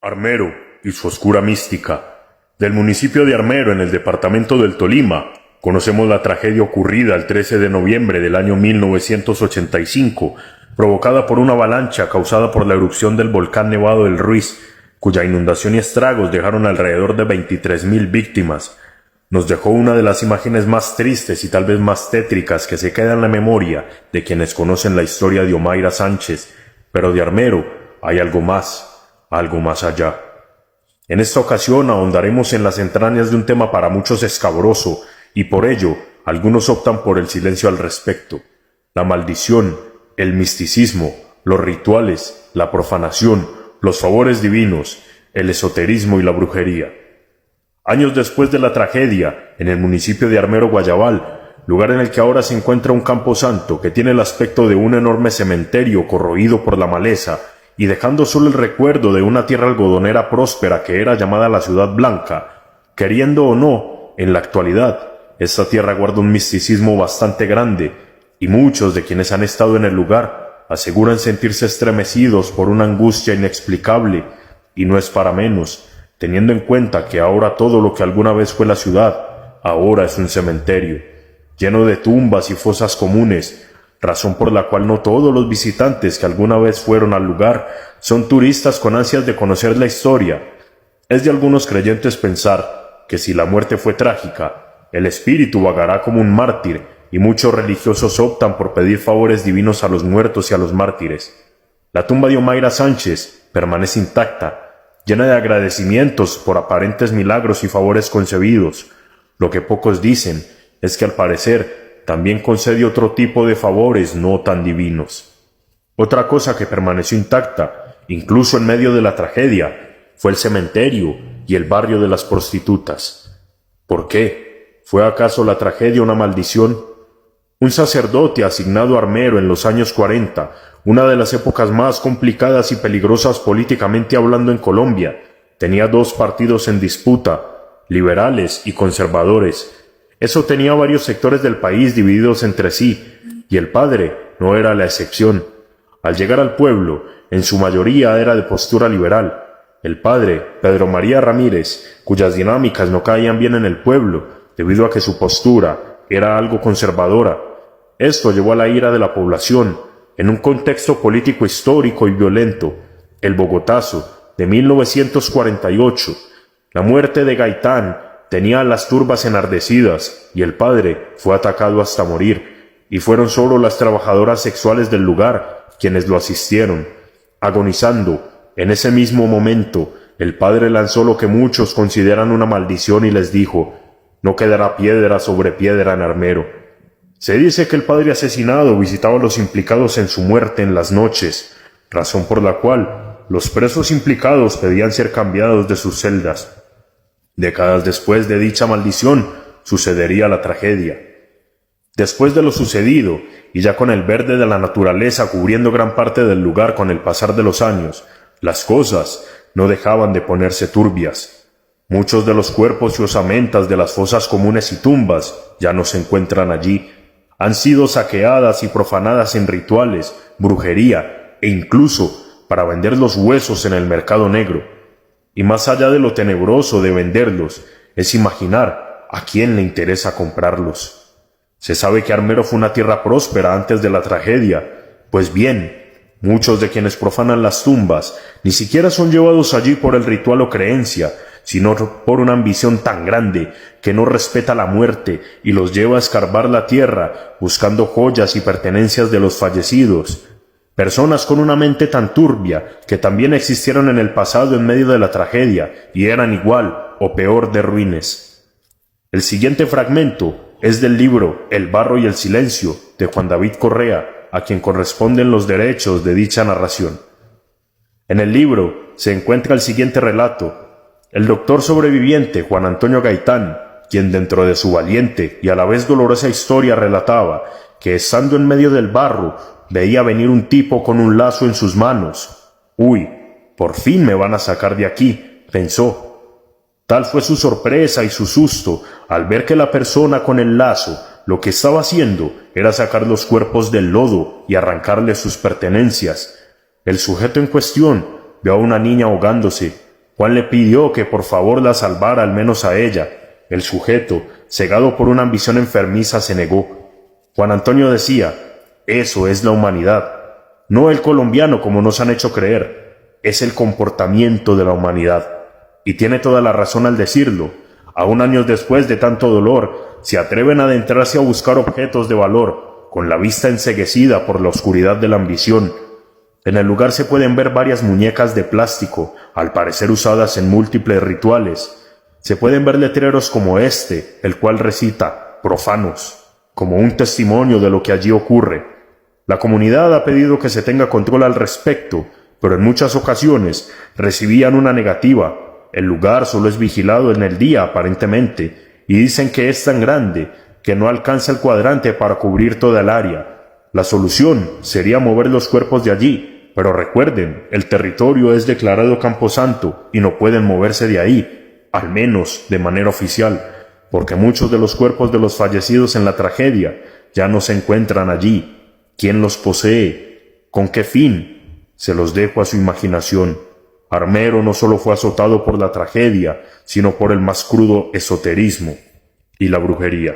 Armero y su oscura mística. Del municipio de Armero, en el departamento del Tolima, conocemos la tragedia ocurrida el 13 de noviembre del año 1985, provocada por una avalancha causada por la erupción del volcán Nevado del Ruiz, cuya inundación y estragos dejaron alrededor de 23.000 víctimas. Nos dejó una de las imágenes más tristes y tal vez más tétricas que se queda en la memoria de quienes conocen la historia de Omaira Sánchez, pero de Armero hay algo más allá. En esta ocasión ahondaremos en las entrañas de un tema para muchos escabroso, y por ello algunos optan por el silencio al respecto: la maldición, el misticismo, los rituales, la profanación, los favores divinos, el esoterismo y la brujería. Años después de la tragedia, en el municipio de Armero, Guayabal, lugar en el que ahora se encuentra un camposanto que tiene el aspecto de un enorme cementerio corroído por la maleza, y dejando solo el recuerdo de una tierra algodonera próspera que era llamada la Ciudad Blanca, queriendo o no, en la actualidad, esta tierra guarda un misticismo bastante grande, y muchos de quienes han estado en el lugar aseguran sentirse estremecidos por una angustia inexplicable, y no es para menos, teniendo en cuenta que ahora todo lo que alguna vez fue la ciudad, ahora es un cementerio, lleno de tumbas y fosas comunes, razón por la cual no todos los visitantes que alguna vez fueron al lugar son turistas con ansias de conocer la historia. Es de algunos creyentes pensar que si la muerte fue trágica, el espíritu vagará como un mártir, y muchos religiosos optan por pedir favores divinos a los muertos y a los mártires. La tumba de Omaira Sánchez permanece intacta, llena de agradecimientos por aparentes milagros y favores concebidos. Lo que pocos dicen es que al parecer también concede otro tipo de favores no tan divinos. Otra cosa que permaneció intacta, incluso en medio de la tragedia, fue el cementerio y el barrio de las prostitutas. ¿Por qué? ¿Fue acaso la tragedia una maldición? Un sacerdote asignado a Armero en los años 40, una de las épocas más complicadas y peligrosas políticamente hablando en Colombia, tenía dos partidos en disputa, liberales y conservadores. Eso tenía varios sectores del país divididos entre sí, y el padre no era la excepción. Al llegar al pueblo, en su mayoría era de postura liberal. El padre, Pedro María Ramírez, cuyas dinámicas no caían bien en el pueblo, debido a que su postura era algo conservadora. Esto llevó a la ira de la población, en un contexto político histórico y violento: el Bogotazo de 1948, la muerte de Gaitán tenía a las turbas enardecidas, y el padre fue atacado hasta morir, y fueron solo las trabajadoras sexuales del lugar quienes lo asistieron. Agonizando, en ese mismo momento, el padre lanzó lo que muchos consideran una maldición y les dijo: no quedará piedra sobre piedra en Armero. Se dice que el padre asesinado visitaba a los implicados en su muerte en las noches, razón por la cual los presos implicados pedían ser cambiados de sus celdas. Décadas después de dicha maldición, sucedería la tragedia. Después de lo sucedido, y ya con el verde de la naturaleza cubriendo gran parte del lugar con el pasar de los años, las cosas no dejaban de ponerse turbias. Muchos de los cuerpos y osamentas de las fosas comunes y tumbas ya no se encuentran allí. Han sido saqueadas y profanadas en rituales, brujería e incluso para vender los huesos en el mercado negro. Y más allá de lo tenebroso de venderlos, es imaginar a quién le interesa comprarlos. Se sabe que Armero fue una tierra próspera antes de la tragedia. Pues bien, muchos de quienes profanan las tumbas ni siquiera son llevados allí por el ritual o creencia, sino por una ambición tan grande que no respeta la muerte y los lleva a escarbar la tierra buscando joyas y pertenencias de los fallecidos. Personas con una mente tan turbia que también existieron en el pasado en medio de la tragedia y eran igual o peor de ruines. El siguiente fragmento es del libro El barro y el silencio de Juan David Correa, a quien corresponden los derechos de dicha narración. En el libro se encuentra el siguiente relato. El doctor sobreviviente Juan Antonio Gaitán, quien dentro de su valiente y a la vez dolorosa historia relataba que estando en medio del barro veía venir un tipo con un lazo en sus manos. «Uy, por fin me van a sacar de aquí», pensó. Tal fue su sorpresa y su susto al ver que la persona con el lazo lo que estaba haciendo era sacar los cuerpos del lodo y arrancarles sus pertenencias. El sujeto en cuestión vio a una niña ahogándose, Juan le pidió que por favor la salvara al menos a ella. El sujeto, cegado por una ambición enfermiza, se negó. Juan Antonio decía: eso es la humanidad, no el colombiano como nos han hecho creer, es el comportamiento de la humanidad. Y tiene toda la razón al decirlo. Aún años después de tanto dolor, se atreven a adentrarse a buscar objetos de valor, con la vista enceguecida por la oscuridad de la ambición. En el lugar se pueden ver varias muñecas de plástico, al parecer usadas en múltiples rituales. Se pueden ver letreros como este, el cual recita «profanos», como un testimonio de lo que allí ocurre. La comunidad ha pedido que se tenga control al respecto, pero en muchas ocasiones recibían una negativa. El lugar solo es vigilado en el día, aparentemente, y dicen que es tan grande que no alcanza el cuadrante para cubrir toda el área. La solución sería mover los cuerpos de allí, pero recuerden, el territorio es declarado camposanto y no pueden moverse de ahí, al menos de manera oficial, porque muchos de los cuerpos de los fallecidos en la tragedia ya no se encuentran allí. ¿Quién los posee? ¿Con qué fin? Se los dejo a su imaginación. Armero no solo fue azotado por la tragedia, sino por el más crudo esoterismo y la brujería.